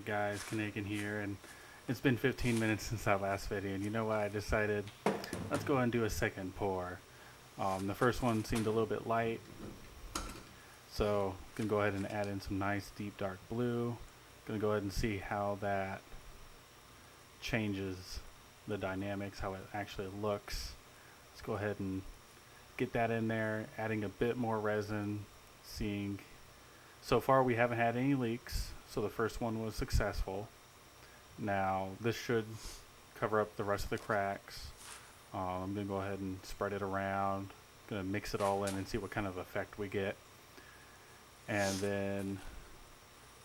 guys, Keenagan here, and it's been 15 minutes since that last video, and you know what, I decided let's go ahead and do a second pour. The first one seemed a little bit light, so I'm going to go ahead and add in some nice deep dark blue. Going to go ahead and see how that changes the dynamics, how it actually looks. Let's go ahead and get that in there, adding a bit more resin, seeing. So far we haven't had any leaks, so the first one was successful. Now this should cover up the rest of the cracks. I'm going to go ahead and spread it around, going to mix it all in and see what kind of effect we get. And then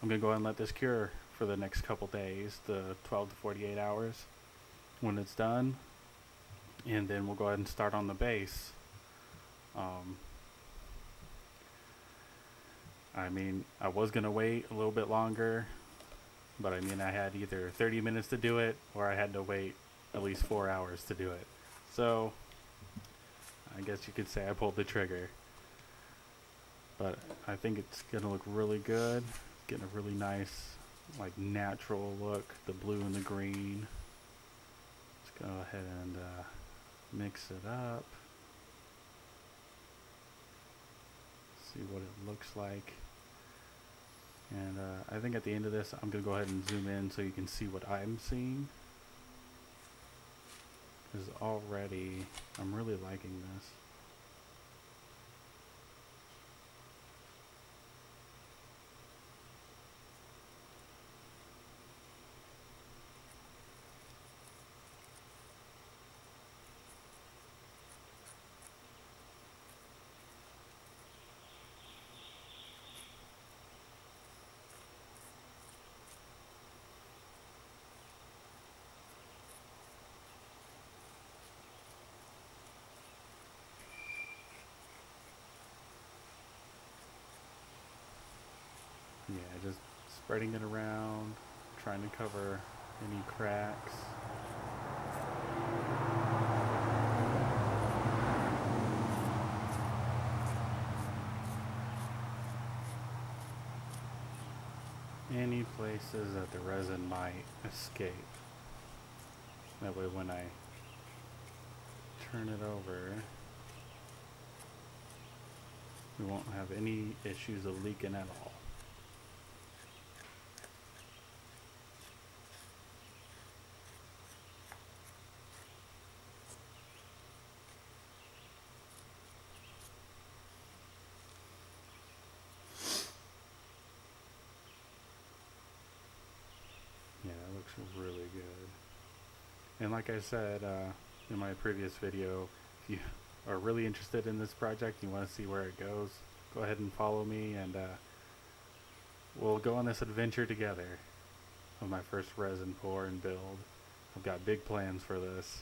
I'm going to go ahead and let this cure for the next couple days, the 12 to 48 hours when it's done. And then we'll go ahead and start on the base. I mean, I was going to wait a little bit longer, but I mean, I had either 30 minutes to do it or I had to wait at least 4 hours to do it. So I guess you could say I pulled the trigger. But I think it's going to look really good. Getting a really nice, like, natural look, the blue and the green. Let's go ahead and mix it up. See what it looks like. And I think at the end of this I'm going to go ahead and zoom in so you can see what I'm seeing. Because already I'm really liking this. Yeah, just spreading it around, trying to cover any cracks. Any places that the resin might escape. That way when I turn it over, we won't have any issues of leaking at all. Yeah, that looks really good. And like I said in my previous video, if you are really interested in this project, you want to see where it goes, go ahead and follow me, and we'll go on this adventure together of my first resin pour and build. I've got big plans for this.